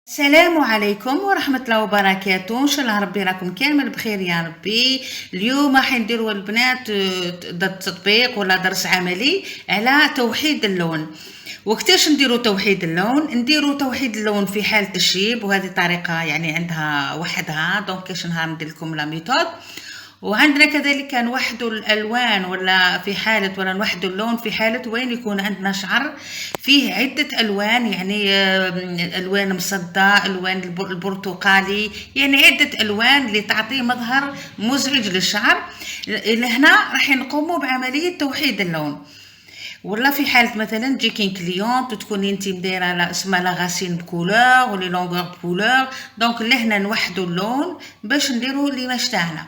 السلام عليكم ورحمة الله وبركاته. ان شاء الله ربي راكم كامل بخير يا ربي. اليوم راح نديروا البنات تطبيق ولا درس عملي على توحيد اللون. وقتاش نديروا توحيد اللون؟ نديروا توحيد اللون في حالة الشيب، وهذه طريقة يعني عندها وحدها. دونك كاش نهار ندير لكم لا ميثود. وعندنا كذلك نوحدوا الالوان ولا في حاله، ولا نوحدوا اللون في حاله وين يكون عندنا شعر فيه عده الوان، يعني الوان مصدى، الوان البرتقالي، يعني عده الوان اللي تعطي مظهر مزعج للشعر. لهنا راح نقوموا بعمليه توحيد اللون. ولا في حاله مثلا تجيكي كليونت تكوني انت مديره اسمها لا غاسين بكولور ولي لونغور بكولور، دونك لهنا نوحدوا اللون باش نديروا ليماج تاعنا.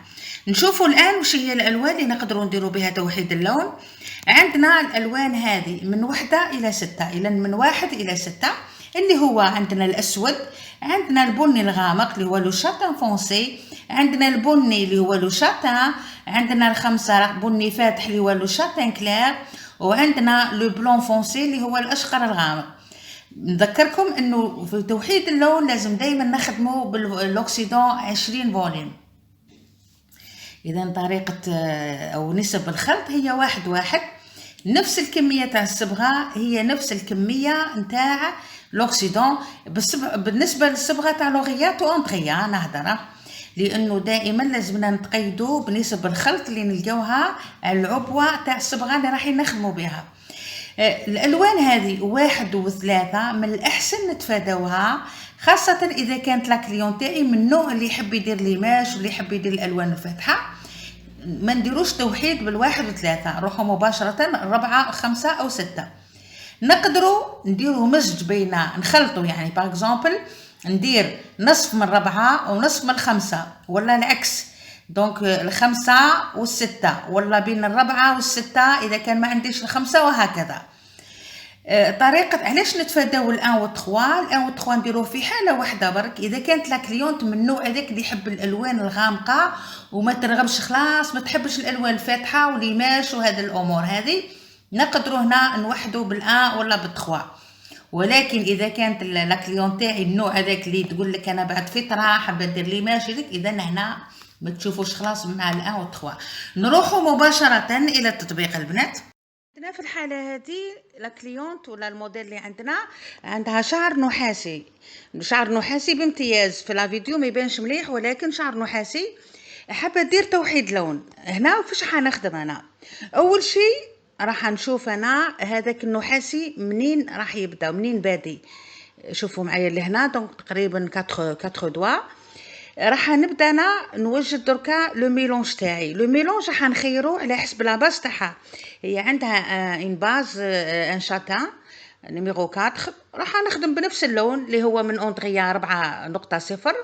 نشوفوا الان وش هي الالوان اللي نقدروا نديروا بها توحيد اللون. عندنا الالوان هذه من 1 إلى 6، اذا من 1 إلى 6، اللي هو عندنا الاسود، عندنا البني الغامق اللي هو لو شاتان فونسي، عندنا البني اللي هو لو شاتان، عندنا الخمسه بني فاتح اللي هو لو شاتان كلير، وعندنا لو بلون فونسي اللي هو الاشقر الغامق. نذكركم انه في توحيد اللون لازم دائما نخدمه بالاوكسيدون 20 فوليوم. اذا طريقه او نسب الخلط هي 1:1، نفس الكميه تاع الصبغه هي نفس الكميه نتاع لوكسيدون. بالنسبه للصبغه تاع لوغيات وانطغيا نهضر، لانه دائما لازمنا نتقيدوا بنسب الخلط اللي نلقاوها على العبوه تاع الصبغه اللي راح نخدموا بها. الالوان هذه 1 و3 من الاحسن نتفاداوها، خاصه اذا كانت لا كليون تاعي من النوع اللي يحب يدير ليماج واللي يحب يدير الالوان الفاتحه. ما نديروش توحيد بال1 و3، نروحوا مباشره 4 5 أو 6. نقدروا نديروا مزج بين، نخلطوا يعني باغ اكزومبل ندير نصف من 4 ونصف من 5، ولا العكس. دونك 5 و6، ولا بين 4 و6 اذا كان ما عنديش 5، وهكذا. طريقه علاش نتفاداو الان و3 نديروه في حاله واحده برك اذا كانت لا كليونت من النوع هذاك اللي يحب الالوان الغامقه وما ترغبش خلاص ما تحبش الالوان الفاتحه وليماش وهذه الامور هذه. نقدروا هنا نوحدوا بالان ولا بال3. ولكن اذا كانت لا كليون تاعي النوع هذاك اللي تقول لك انا بعد فتره حابه ندير ليماج هذيك، اذا هنا ما تشوفوش خلاص مع الان و3. نروحوا مباشره الى التطبيق البنات. عندنا في الحالة هذه لا كليونت ولا الموديل اللي عندها شعر نحاسي، شعر نحاسي بامتياز. في لا فيديو ما يبانش مليح ولكن شعر نحاسي. حابة دير توحيد لون. هنا وفاش حنخدم انا؟ اول شيء راح نشوف انا هذاك النحاسي منين راح يبدا، منين بادي. شوفوا معايا لهنا دونك تقريبا 4 دوا. راح نبدا انا نوجد دركا لو ميلونج تاعي. لو ميلونج راح نخيرو على حسب لا باز تاعها. هي عندها ان باز ان شاتان نيميرو 4. راح نخدم بنفس اللون اللي هو من اونطغيا 4.0.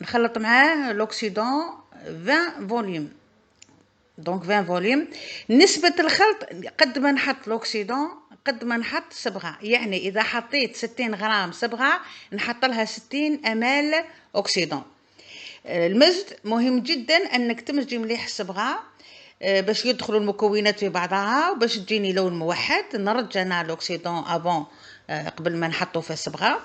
نخلط معاه لوكسيدون 20 فوليوم. دونك 20 فوليوم. نسبة الخلط قد ما نحط لوكسيدون قد ما نحط صبغة، يعني إذا حطيت 60 غرام صبغة نحط لها 60 أمال أكسيدون. المزج مهم جدا أنك تمزجي مليح الصبغة باش يدخلوا المكونات في بعضها وباش تجيني لون موحد. نرجع أنا الأكسيدون أفون قبل ما نحطه في الصبغة،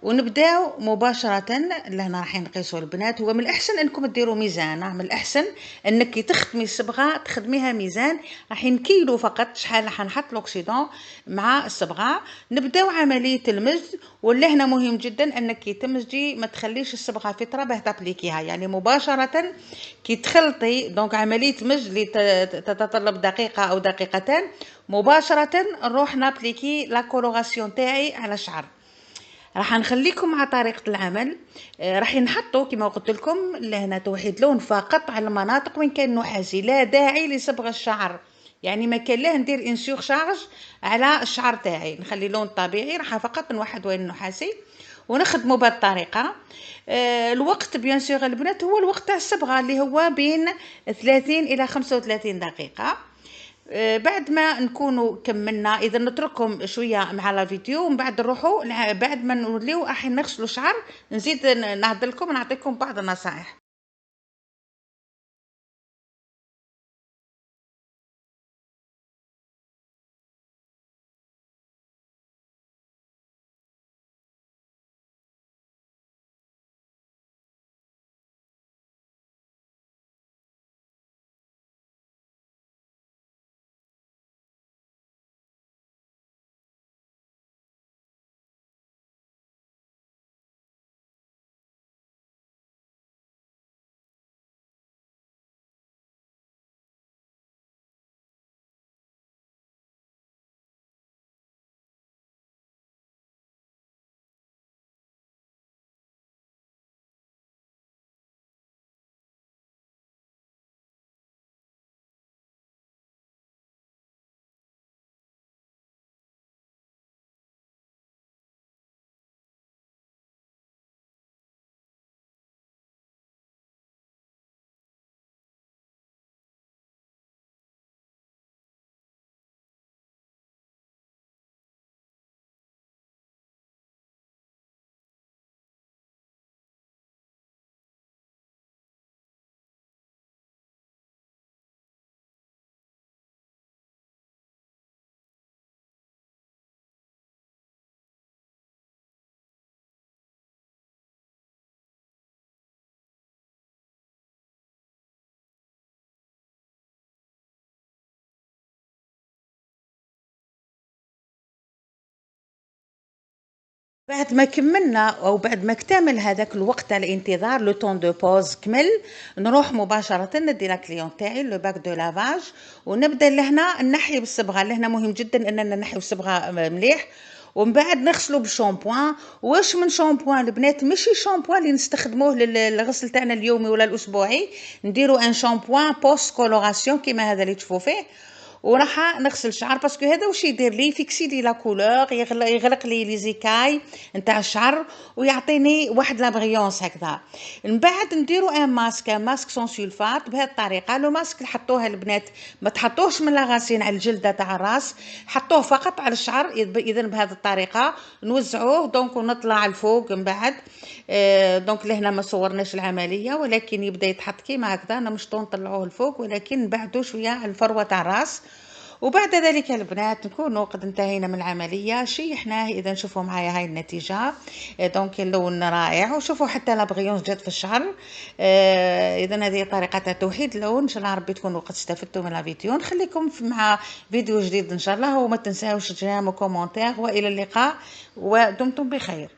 ونبداو مباشره. لهنا راح نقيسوا البنات. هو من الاحسن انكم ديروا ميزان، من الاحسن انك تخدمي الصبغه تخدميها ميزان. راح نكيلو فقط شحال راح نحط الاكسيدون مع الصبغه. نبداو عمليه المزج. ولهنا مهم جدا انك تمزجي، ما تخليش الصبغه فتره باه تابليكيها، يعني مباشره كي تخلطي. دونك عمليه مزج اللي تتطلب دقيقه او دقيقتين، مباشره نروح نابليكي لا كولوراسيون تاعي على الشعر. راح نخليكم مع طريقة العمل. راح نحطوا كما قلت لكم لهنا توحيد لون فقط على المناطق وين كان نحاسي، لا داعي لصبغ الشعر. يعني ما كان له ندير ان سورشارج على الشعر تاعي، نخلي لون طبيعي. راح فقط نوحد وين النحاسي ونخدموا بهذه الطريقه. الوقت بيان سور البنات هو الوقت تاع الصبغه اللي هو بين 30 الى 35 دقيقه. بعد ما نكونوا كملنا، اذا نترككم شويه مع لا فيديو ومن بعد نروحوا بعد ما نوليو راح نغسلوا شعر. نزيد نهضر لكم نعطيكم بعض النصائح. بعد ما كملنا أو بعد ما اكتمل هذاك الوقت تاع الانتظار لو طون دو بوز كمل، نروح مباشرة ندي لاكليون تاعي لو باك دو لافاج، ونبدا لهنا نحي بالصبغة. لهنا مهم جدا اننا نحي بالصبغة مليح، ومن بعد نغسلو بالشامبوان. واش من شامبوان البنات؟ ماشي شامبوان اللي نستخدموه للغسل تاعنا اليومي ولا الاسبوعي، نديرو ان شامبوان بوست كولوراسيون كيما هذا اللي تشوفوا فيه، وراح نغسل الشعر باسكو هذا واش يدير لي فيكسي لي لا كولور، يغلق لي لي زيكاي نتاع الشعر ويعطيني واحد لا بريونس هكذا. من بعد نديرو ان ماسك سون سولفات بهذه الطريقه. لو ماسك اللي حطوه البنات ما تحطوهش من لاغاسين على الجلده تاع الراس، حطوه فقط على الشعر. اذا بهذه الطريقه نوزعوه دونك ونطلع الفوق. من بعد دونك لهنا ما صورناش العمليه، ولكن يبدا يتحط كيما هكذا. انا مش نطلعوه الفوق ولكن نبعدو شويه على الفروه تاع الراس. وبعد ذلك البنات نكونوا قد انتهينا من العمليه. شيحناه. اذا شوفوا معايا هاي النتيجه. دونك اللون رائع، وشوفوا حتى لا بريونس جات في الشعر. اذا هذه طريقه توحيد اللون. ان شاء الله ربي تكونوا قد استفدتوا من الفيديو. نخليكم مع فيديو جديد ان شاء الله، وما تنساوش جيم وكومنتير، والى اللقاء ودمتم بخير.